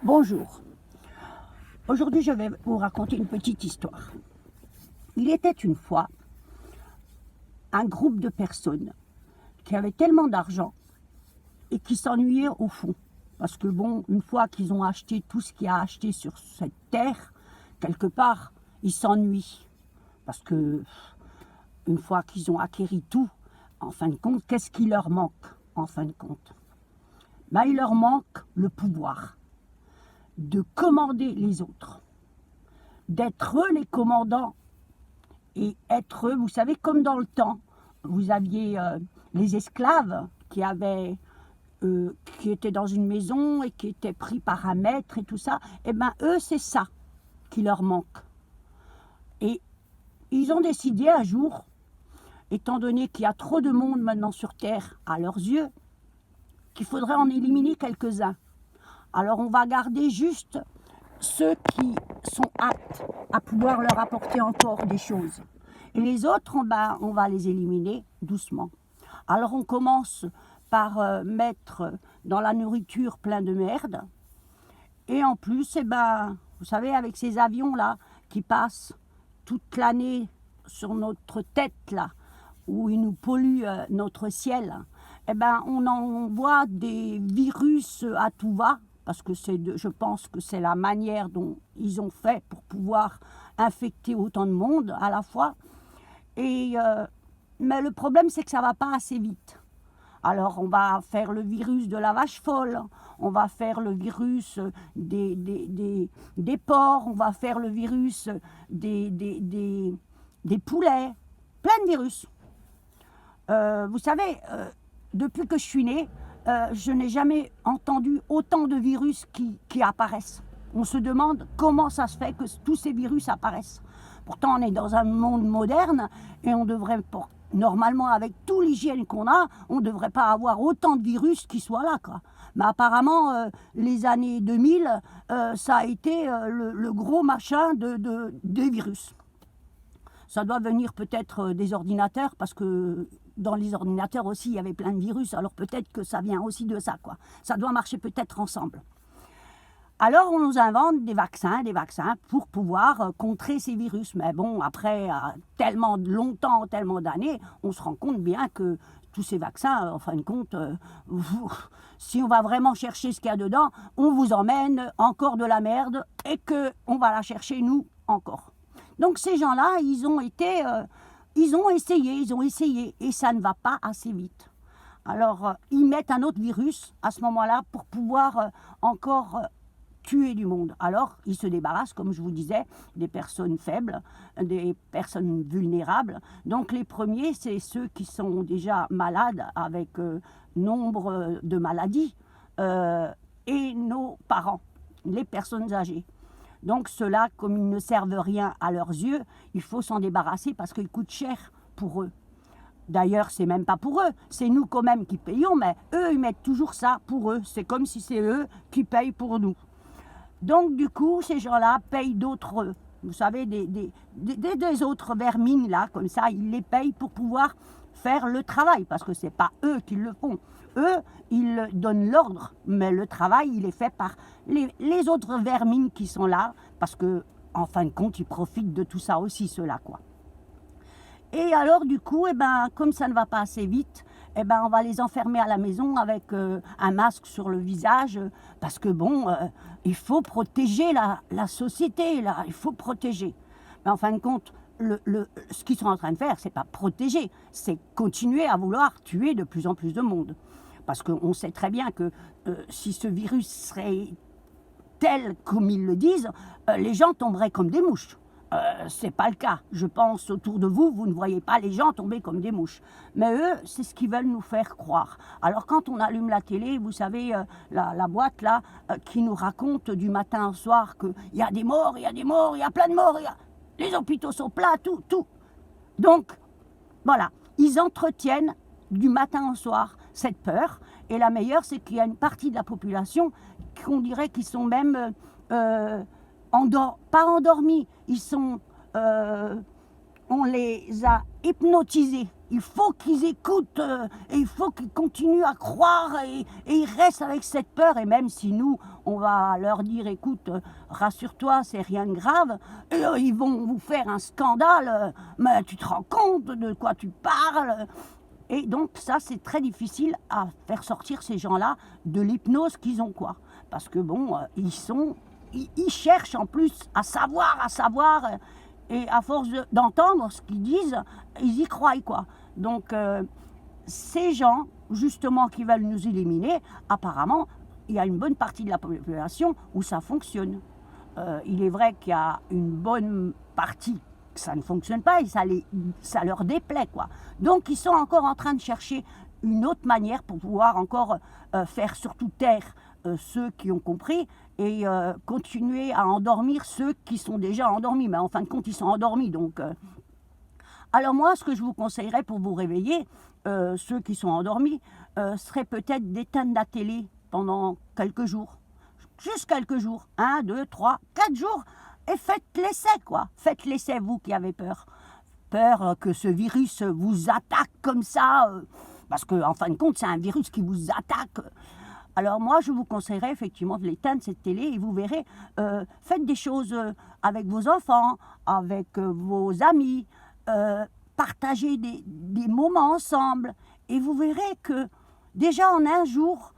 Bonjour. Aujourd'hui, je vais vous raconter une petite histoire. Il était une fois un groupe de personnes qui avaient tellement d'argent et qui s'ennuyaient au fond. Parce que bon, une fois qu'ils ont acheté tout ce qu'il y a acheté sur cette terre, quelque part, ils s'ennuient. Parce que une fois qu'ils ont acquéri tout, en fin de compte, qu'est-ce qui leur manque, en fin de compte? Il leur manque le pouvoir de commander les autres, d'être eux les commandants et être eux, vous savez, comme dans le temps, vous aviez les esclaves qui étaient dans une maison et qui étaient pris par un maître et tout ça. Eh bien, eux, c'est ça qui leur manque. Et ils ont décidé un jour, étant donné qu'il y a trop de monde maintenant sur Terre à leurs yeux, qu'il faudrait en éliminer quelques-uns. Alors on va garder juste ceux qui sont aptes à pouvoir leur apporter encore des choses. Et les autres, on va les éliminer doucement. Alors on commence par mettre dans la nourriture plein de merde. Et en plus, vous savez, avec ces avions-là qui passent toute l'année sur notre tête, là, où ils nous polluent notre ciel, on envoie des virus à tout va. Parce que je pense que c'est la manière dont ils ont fait pour pouvoir infecter autant de monde à la fois. Mais le problème, c'est que ça ne va pas assez vite. Alors, on va faire le virus de la vache folle, on va faire le virus des porcs, on va faire le virus des poulets, plein de virus. Vous savez, depuis que je suis née, je n'ai jamais entendu autant de virus qui apparaissent. On se demande comment ça se fait que tous ces virus apparaissent. Pourtant, on est dans un monde moderne et on devrait, normalement, avec toute l'hygiène qu'on a, on ne devrait pas avoir autant de virus qui soient là, quoi. Mais apparemment, les années 2000, ça a été le gros machin des virus. Ça doit venir peut-être des ordinateurs, parce que dans les ordinateurs aussi, il y avait plein de virus, alors peut-être que ça vient aussi de ça, quoi. Ça doit marcher peut-être ensemble. Alors on nous invente des vaccins pour pouvoir contrer ces virus. Mais bon, après tellement longtemps, tellement d'années, on se rend compte bien que tous ces vaccins, en fin de compte, si on va vraiment chercher ce qu'il y a dedans, on vous emmène encore de la merde et qu'on va la chercher nous encore. Donc ces gens-là, ils ont essayé et ça ne va pas assez vite. Alors ils mettent un autre virus à ce moment-là pour pouvoir encore tuer du monde. Alors ils se débarrassent, comme je vous disais, des personnes faibles, des personnes vulnérables. Donc les premiers, c'est ceux qui sont déjà malades avec nombre de maladies et nos parents, les personnes âgées. Donc ceux-là, comme ils ne servent rien à leurs yeux, il faut s'en débarrasser parce qu'ils coûtent cher pour eux. D'ailleurs, c'est même pas pour eux, c'est nous quand même qui payons, mais eux, ils mettent toujours ça pour eux. C'est comme si c'est eux qui payent pour nous. Donc du coup, ces gens-là payent d'autres, vous savez, des autres vermines, là, comme ça, ils les payent pour pouvoir faire le travail, parce que c'est pas eux qui le font. Eux, ils donnent l'ordre, mais le travail, il est fait par les autres vermines qui sont là, parce que, en fin de compte, ils profitent de tout ça aussi, ceux-là, quoi. Et alors, du coup, comme ça ne va pas assez vite, on va les enfermer à la maison avec un masque sur le visage, parce que, bon, il faut protéger la société, là, il faut protéger. Mais en fin de compte, ce qu'ils sont en train de faire, c'est pas protéger, c'est continuer à vouloir tuer de plus en plus de monde. Parce qu'on sait très bien que si ce virus serait tel comme ils le disent, les gens tomberaient comme des mouches. C'est pas le cas. Je pense autour de vous, vous ne voyez pas les gens tomber comme des mouches. Mais eux, c'est ce qu'ils veulent nous faire croire. Alors quand on allume la télé, vous savez, la boîte là, qui nous raconte du matin au soir qu'il y a des morts, il y a des morts, il y a plein de morts, les hôpitaux sont pleins, tout. Donc, voilà, ils entretiennent du matin au soir cette peur. Et la meilleure, c'est qu'il y a une partie de la population qu'on dirait qu'ils sont même pas endormis. On les a hypnotisés. il faut qu'ils écoutent et il faut qu'ils continuent à croire et ils restent avec cette peur. Et même si nous, on va leur dire, écoute, rassure-toi, c'est rien de grave, et ils vont vous faire un scandale, mais tu te rends compte de quoi tu parles? Et donc ça, c'est très difficile à faire sortir ces gens-là de l'hypnose qu'ils ont, quoi. Parce que bon, ils cherchent en plus à savoir, et à force d'entendre ce qu'ils disent, ils y croient, quoi. Donc ces gens, justement, qui veulent nous éliminer, apparemment, il y a une bonne partie de la population où ça fonctionne. Il est vrai qu'il y a une bonne partie que ça ne fonctionne pas et ça leur déplaît, quoi. Donc ils sont encore en train de chercher une autre manière pour pouvoir encore faire surtout taire ceux qui ont compris et continuer à endormir ceux qui sont déjà endormis. Mais en fin de compte, ils sont endormis. Donc, alors moi, ce que je vous conseillerais pour vous réveiller, ceux qui sont endormis, serait peut-être d'éteindre la télé pendant quelques jours. Juste quelques jours. 1, 2, 3, 4 jours. Et faites l'essai, quoi. Faites l'essai, vous qui avez peur. Peur que ce virus vous attaque comme ça. Parce qu'en fin de compte, c'est un virus qui vous attaque. Alors moi, je vous conseillerais effectivement de l'éteindre, cette télé, et vous verrez, faites des choses avec vos enfants, avec vos amis, partagez des moments ensemble, et vous verrez que déjà en un jour,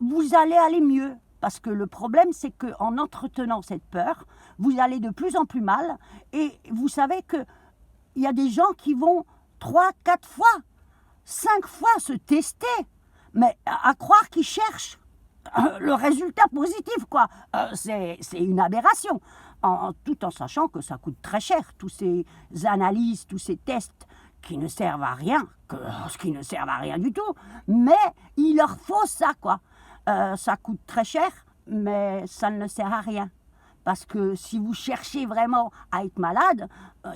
vous allez aller mieux. Parce que le problème, c'est qu'en entretenant cette peur, vous allez de plus en plus mal, et vous savez qu'il y a des gens qui vont 3, 4 fois, 5 fois se tester, mais à croire qu'ils cherchent le résultat positif, quoi. C'est une aberration, tout en sachant que ça coûte très cher, tous ces analyses, tous ces tests qui ne servent à rien, qui ne servent à rien du tout, mais il leur faut ça, quoi. Ça coûte très cher, mais ça ne sert à rien. Parce que si vous cherchez vraiment à être malade,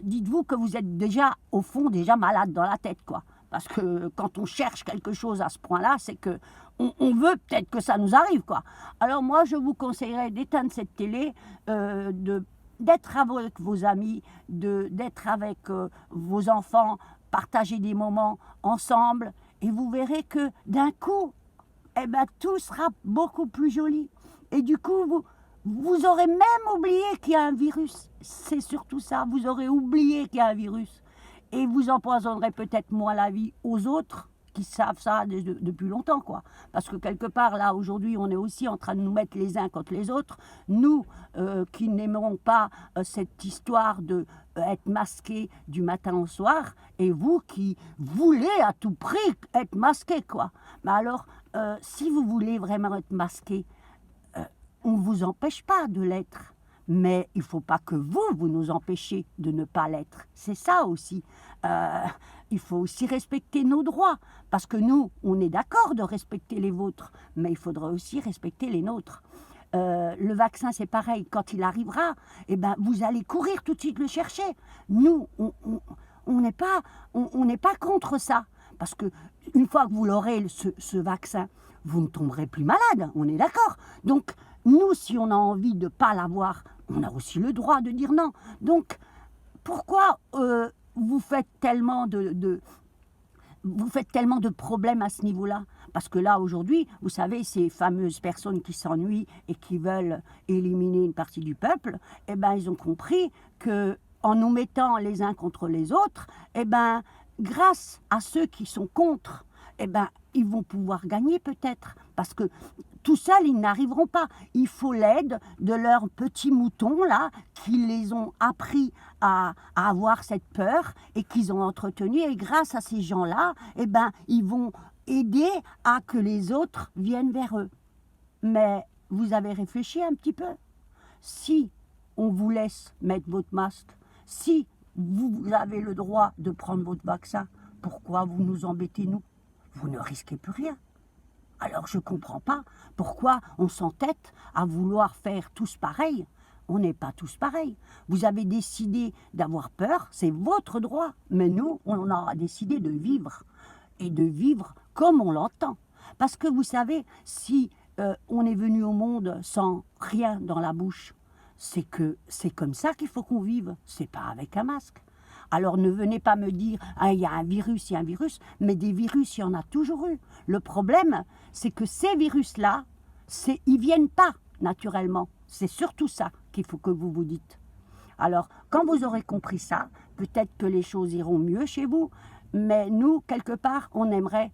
dites-vous que vous êtes déjà, au fond, déjà malade dans la tête, quoi. Parce que quand on cherche quelque chose à ce point-là, c'est que on veut peut-être que ça nous arrive, quoi. Alors moi, je vous conseillerais d'éteindre cette télé, d'être avec vos amis, d'être avec vos enfants, partager des moments ensemble, et vous verrez que d'un coup, eh ben, tout sera beaucoup plus joli. Et du coup, vous aurez même oublié qu'il y a un virus. C'est surtout ça, vous aurez oublié qu'il y a un virus. Et vous empoisonnerez peut-être moins la vie aux autres qui savent ça depuis longtemps, quoi. Parce que quelque part, là, aujourd'hui, on est aussi en train de nous mettre les uns contre les autres. Nous, qui n'aimerons pas cette histoire de être masqués du matin au soir, et vous qui voulez à tout prix être masqués, quoi. Mais alors, si vous voulez vraiment être masqué, on ne vous empêche pas de l'être. Mais il ne faut pas que vous nous empêchiez de ne pas l'être. C'est ça aussi. Il faut aussi respecter nos droits. Parce que nous, on est d'accord de respecter les vôtres, mais il faudra aussi respecter les nôtres. Le vaccin, c'est pareil. Quand il arrivera, eh ben, vous allez courir tout de suite le chercher. Nous, on n'est pas contre ça. Parce que une fois que vous l'aurez, ce vaccin, vous ne tomberez plus malade. On est d'accord. Donc, nous, si on a envie de ne pas l'avoir, on a aussi le droit de dire non. Donc, pourquoi vous faites tellement vous faites tellement de problèmes à ce niveau-là? Parce que là, aujourd'hui, vous savez, ces fameuses personnes qui s'ennuient et qui veulent éliminer une partie du peuple, eh ben, ils ont compris qu'en nous mettant les uns contre les autres, eh ben, grâce à ceux qui sont contre, eh ben, ils vont pouvoir gagner peut-être. Parce que tout seul, ils n'arriveront pas. Il faut l'aide de leurs petits moutons, là, qui les ont appris à avoir cette peur et qu'ils ont entretenu. Et grâce à ces gens-là, eh ben, ils vont aider à que les autres viennent vers eux. Mais vous avez réfléchi un petit peu? Si on vous laisse mettre votre masque, si vous avez le droit de prendre votre vaccin, pourquoi vous nous embêtez, nous? Vous ne risquez plus rien. Alors je ne comprends pas pourquoi on s'entête à vouloir faire tous pareil. On n'est pas tous pareils. Vous avez décidé d'avoir peur, c'est votre droit. Mais nous, on aura décidé de vivre. Et de vivre comme on l'entend. Parce que vous savez, si on est venu au monde sans rien dans la bouche, c'est que c'est comme ça qu'il faut qu'on vive. C'est pas avec un masque. Alors ne venez pas me dire « Ah, il y a un virus, il y a un virus », mais des virus, il y en a toujours eu. Le problème, c'est que ces virus-là, ils viennent pas naturellement. C'est surtout ça qu'il faut que vous vous dites. Alors, quand vous aurez compris ça, peut-être que les choses iront mieux chez vous, mais nous, quelque part, on aimerait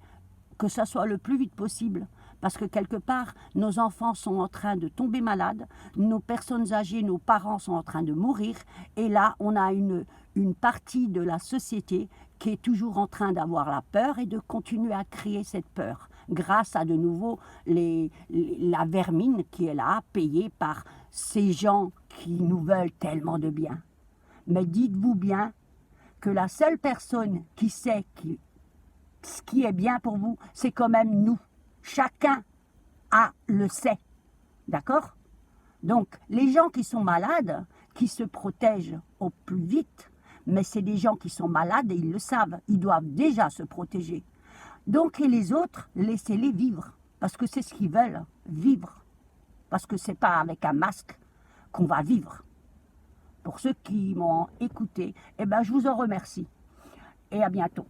que ça soit le plus vite possible. Parce que quelque part, nos enfants sont en train de tomber malades, nos personnes âgées, nos parents sont en train de mourir, et là, on a une partie de la société qui est toujours en train d'avoir la peur et de continuer à créer cette peur, grâce à de nouveau la vermine qui est là, payée par ces gens qui nous veulent tellement de bien. Mais dites-vous bien que la seule personne qui sait ce qui est bien pour vous, c'est quand même nous. Chacun le sait. D'accord? Donc, les gens qui sont malades, qui se protègent au plus vite, mais c'est des gens qui sont malades et ils le savent. Ils doivent déjà se protéger. Donc, et les autres, laissez-les vivre. Parce que c'est ce qu'ils veulent, vivre. Parce que ce n'est pas avec un masque qu'on va vivre. Pour ceux qui m'ont écouté, eh ben, je vous en remercie. Et à bientôt.